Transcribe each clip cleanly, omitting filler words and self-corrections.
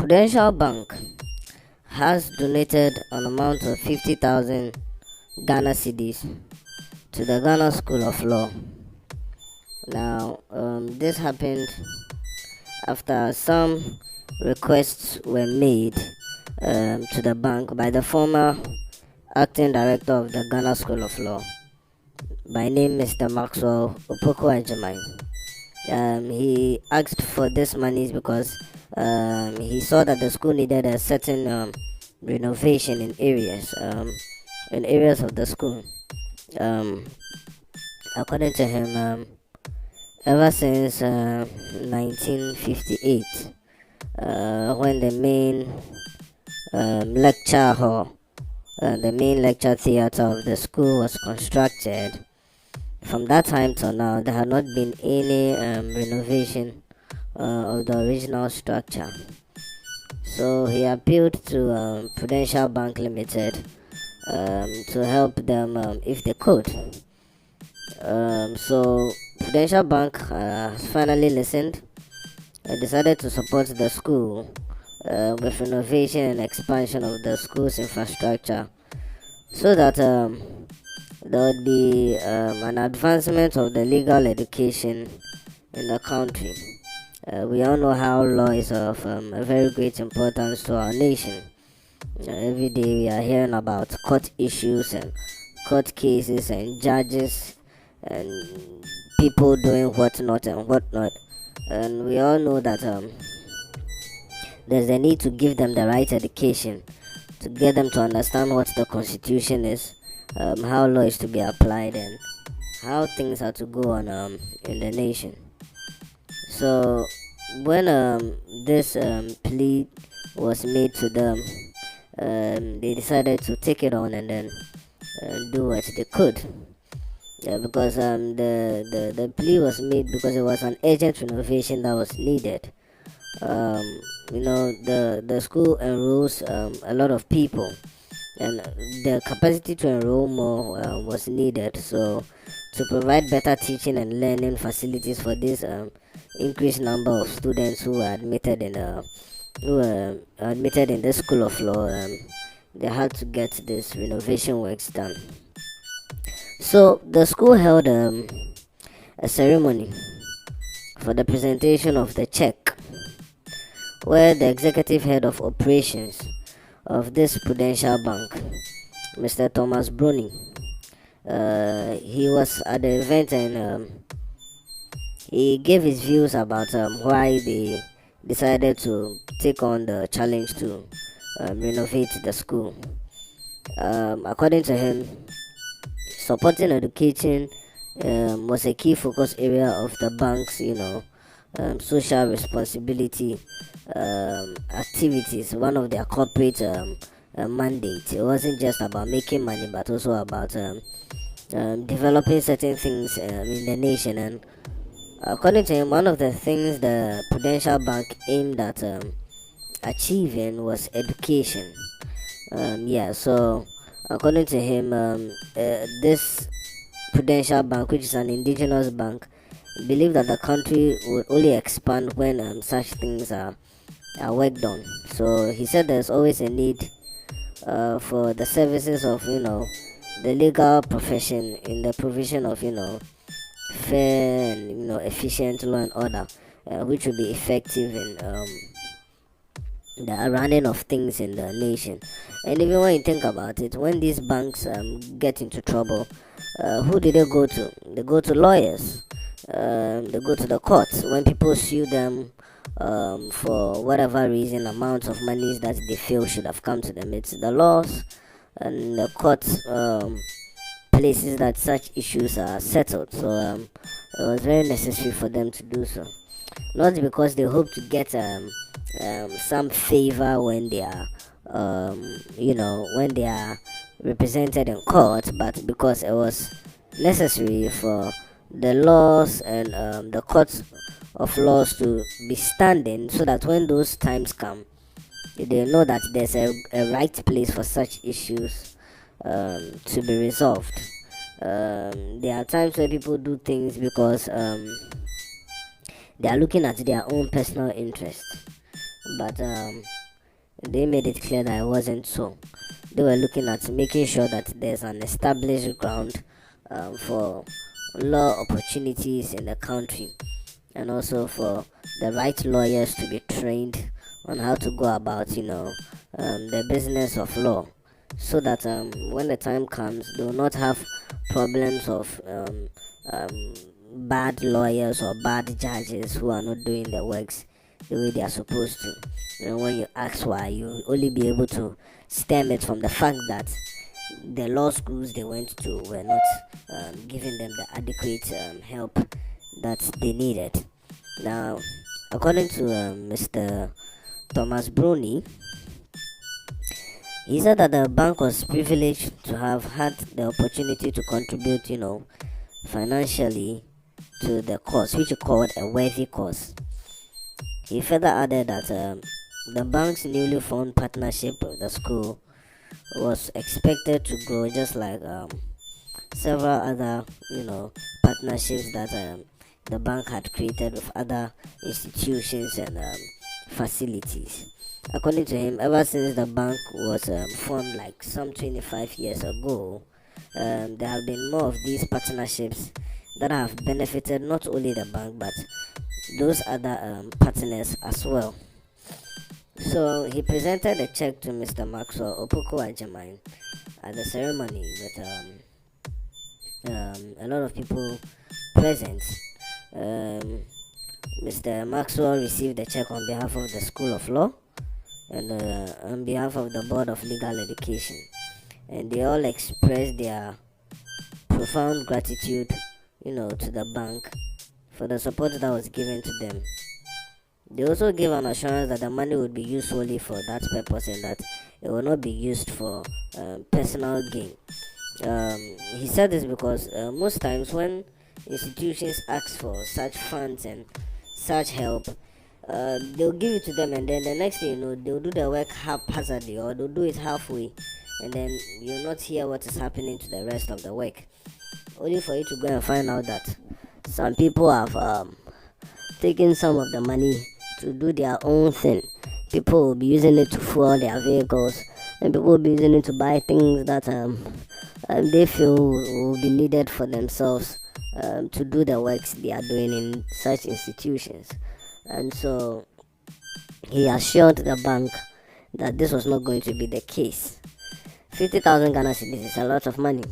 Prudential Bank has donated an amount of 50,000 Ghana cedis to the Ghana School of Law. Now, this happened after some requests were made to the bank by the former acting director of the Ghana School of Law, by name Mr. Maxwell Opoku Ajamai. He asked for this money because he saw that the school needed a certain renovation in areas of the school. According to him, ever since 1958, when the main lecture hall, the main lecture theater of the school was constructed, from that time till now, there had not been any renovation of the original structure. So he appealed to Prudential Bank Limited to help them if they could. So Prudential Bank finally listened, decided to support the school with renovation and expansion of the school's infrastructure, so that there would be an advancement of the legal education in the country. We all know how law is of a very great importance to our nation. Every day we are hearing about court issues and court cases and judges and people doing whatnot and whatnot. And we all know that there's a need to give them the right education, to get them to understand what the constitution is, how law is to be applied, and how things are to go on in the nation. So when this plea was made to them, they decided to take it on and then do what they could. Because the plea was made because it was an urgent renovation that was needed. The school enrolls a lot of people, and the capacity to enroll more was needed. So to provide better teaching and learning facilities for this increased number of students who were admitted in the School of Law, they had to get this renovation works done. So the school held a ceremony for the presentation of the check, where the executive head of operations of this Prudential Bank, Mr. Thomas Browning, he was at the event, and he gave his views about why they decided to take on the challenge to renovate the school. According to him, supporting education was a key focus area of the bank's, social responsibility activities, one of their corporate mandates. It wasn't just about making money, but also about developing certain things in the nation. And according to him, one of the things the Prudential Bank aimed at achieving was education. So according to him, this Prudential Bank, which is an indigenous bank, believed that the country would only expand when such things are worked on. So he said there's always a need for the services of the legal profession in the provision of fair and efficient law and order, which will be effective in the running of things in the nation. And even when you think about it, when these banks get into trouble, who do they go to? They go to lawyers. They go to the courts when people sue them for whatever reason, amounts of monies that they feel should have come to them. It's the laws and the courts places that such issues are settled. So it was very necessary for them to do so, not because they hope to get some favor when they are when they are represented in court, but because it was necessary for the laws and the courts of laws to be standing, so that when those times come, they know that there's a right place for such issues to be resolved. There are times where people do things because they are looking at their own personal interest, but they made it clear that it wasn't so. They were looking at making sure that there's an established ground for law opportunities in the country, and also for the right lawyers to be trained on how to go about, the business of law, so that when the time comes, they will not have problems of bad lawyers or bad judges who are not doing their works the way they are supposed to. When you ask why, you only be able to stem it from the fact that the law schools they went to were not giving them the adequate help that they needed. Now, according to Mr. Thomas Bruni, he said that the bank was privileged to have had the opportunity to contribute, financially to the cause, which he called a worthy cause. He further added that the bank's newly formed partnership with the school was expected to grow just like several other, partnerships that the bank had created with other institutions and facilities. According to him, ever since the bank was formed like some 25 years ago, there have been more of these partnerships that have benefited not only the bank but those other partners as well. So he presented a check to Mr. Maxwell Opoku Ajamine at the ceremony with a lot of people present. Mr. Maxwell received the check on behalf of the School of Law and on behalf of the Board of Legal Education, and they all expressed their profound gratitude, to the bank for the support that was given to them. They also gave an assurance that the money would be used solely for that purpose and that it will not be used for personal gain. He said this because most times when institutions ask for such funds and such help, they'll give it to them, and then the next thing you know, they'll do the work haphazardly or they'll do it halfway, and then you'll not hear what is happening to the rest of the work, only for you to go and find out that some people have taken some of the money to do their own thing. People will be using it to fuel their vehicles, and people will be using it to buy things that they feel will be needed for themselves to do the works they are doing in such institutions. And so he assured the bank that this was not going to be the case. 50,000 Ghana cedis is a lot of money,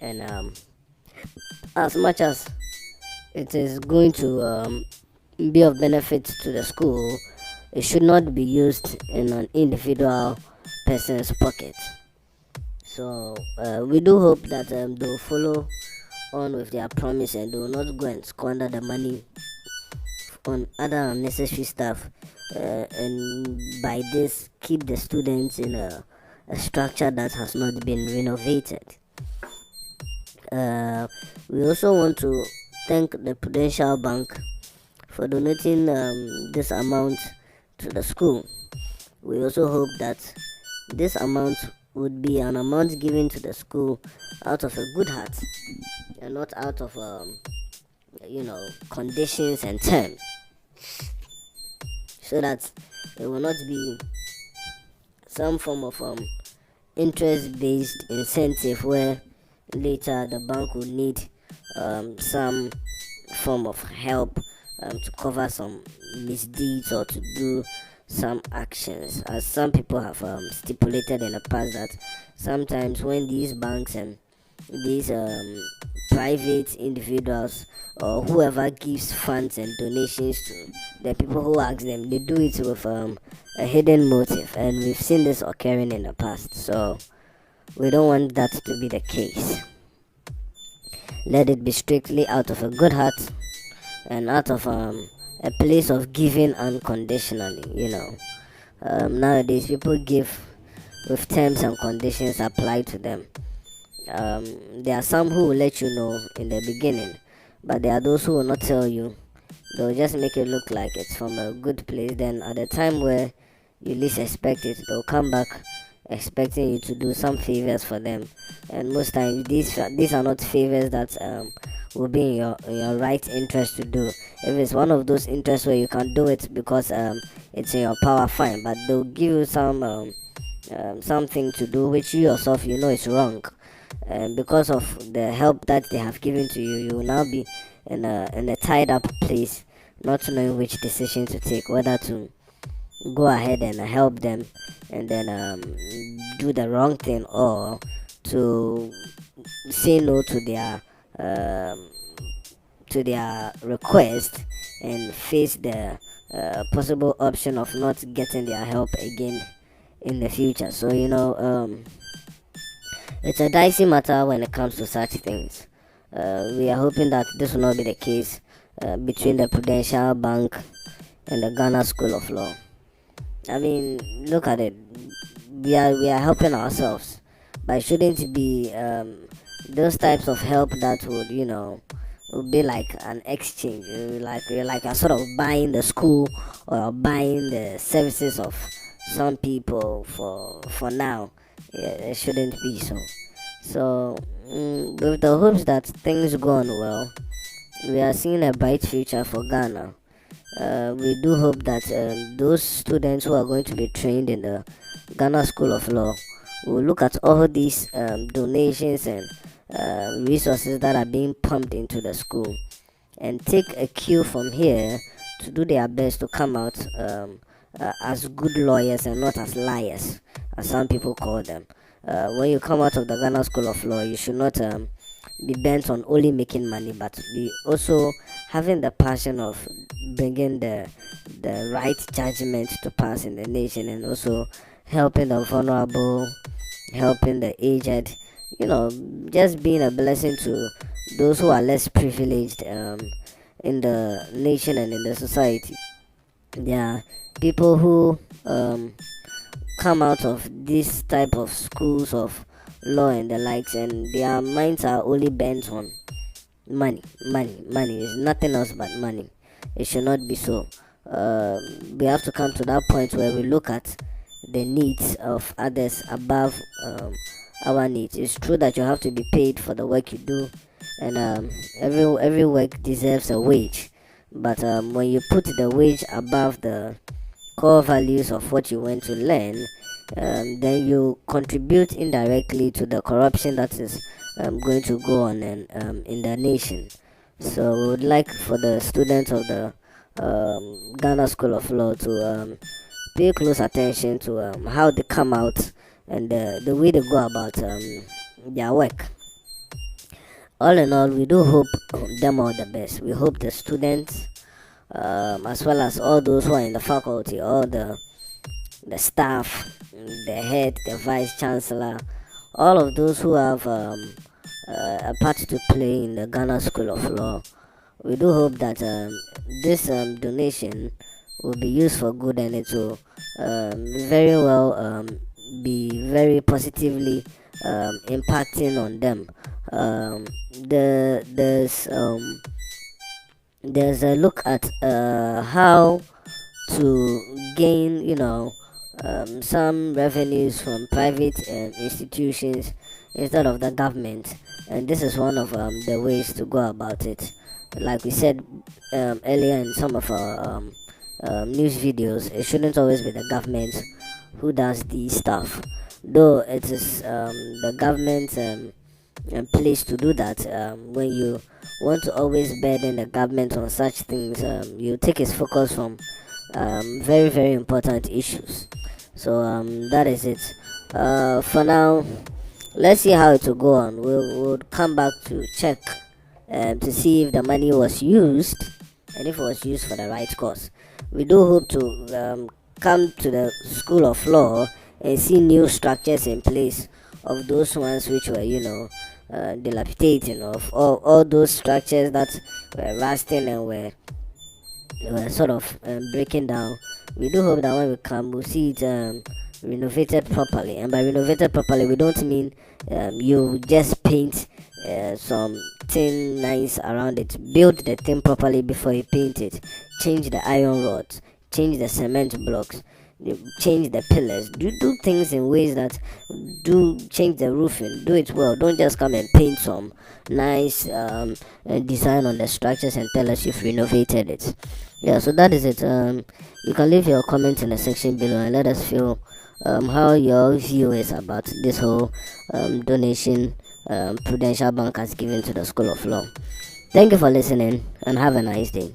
and as much as it is going to be of benefit to the school, it should not be used in an individual person's pocket. So we do hope that they will follow on with their promise and they will not go and squander the money on other unnecessary stuff, and by this keep the students in a structure that has not been renovated. We also want to thank the Prudential Bank for donating this amount to the school. We also hope that this amount would be an amount given to the school out of a good heart and not out of conditions and terms, so that it will not be some form of interest-based incentive where later the bank will need some form of help to cover some misdeeds or to do some actions, as some people have stipulated in the past that sometimes when these banks and these private individuals or whoever gives funds and donations to the people who ask them, they do it with a hidden motive, and we've seen this occurring in the past. So we don't want that to be the case. Let it be strictly out of a good heart and out of a place of giving unconditionally. Nowadays people give with terms and conditions applied to them. There are some who will let you know in the beginning, but there are those who will not tell you. They'll just make it look like it's from a good place. Then at the time where you least expect it, they'll come back expecting you to do some favors for them, and most times these are not favors that will be in your right interest to do. If it's one of those interests where you can do it because it's in your power, fine, but they'll give you something to do which you yourself you know is wrong, and because of the help that they have given to you, you will now be in a tied up place, not knowing which decision to take, whether to go ahead and help them and then do the wrong thing, or to say no um, to their request and face the possible option of not getting their help again in the future. So it's a dicey matter when it comes to such things. We are hoping that this will not be the case between the Prudential Bank and the Ghana School of Law. I mean, look at it. We are helping ourselves, but it shouldn't be those types of help that would be like an exchange. You're like a sort of buying the school or buying the services of some people for now. Yeah, it shouldn't be so. So, with the hopes that things go on well, we are seeing a bright future for Ghana. We do hope that those students who are going to be trained in the Ghana School of Law will look at all these donations and resources that are being pumped into the school and take a cue from here to do their best to come out as good lawyers and not as liars, as some people call them. When you come out of the Ghana School of Law, you should not be bent on only making money, but be also having the passion of bringing the right judgment to pass in the nation, and also helping the vulnerable, helping the aged, just being a blessing to those who are less privileged in the nation and in the society. There are people who come out of this type of schools of law and the likes, and their minds are only bent on money, money, money. Is nothing else but money. It should not be so. We have to come to that point where we look at the needs of others above our needs. It's true that you have to be paid for the work you do, and every work deserves a wage. But when you put the wage above the core values of what you want to learn, then you contribute indirectly to the corruption that is going to go on in the nation. So we would like for the students of the Ghana School of Law to pay close attention to how they come out and the way they go about their work. All in all, we do hope them all the best. We hope the students, as well as all those who are in the faculty, all the staff, the head, the vice chancellor, all of those who have a part to play in the Ghana School of Law. We do hope that this donation will be used for good, and it will very well be very positively impacting on them. There's a look at how to gain, some revenues from private institutions instead of the government, and this is one of the ways to go about it. Like we said earlier in some of our news videos, it shouldn't always be the government who does the stuff, though it is the government's place to do that. When you want to always burden the government on such things, you take its focus from very, very important issues. So that is it. For now, let's see how it will go on. We'll come back to check to see if the money was used and if it was used for the right cause. We do hope to come to the School of Law and see new structures in place of those ones which were, dilapidating, of all those structures that were rusting and were sort of breaking down. We do hope that when we come, we'll see it renovated properly. And by renovated properly, we don't mean you just paint some thin lines around it. Build the thing properly before you paint it. Change the iron rods, change the cement blocks, You change the pillars, do things in ways that do change the roofing, do it well. Don't just come and paint some nice design on the structures and tell us you've renovated it. Yeah, so that is it. You can leave your comment in the section below and let us feel how your view is about this whole donation Prudential Bank has given to the School of Law. Thank you for listening and have a nice day.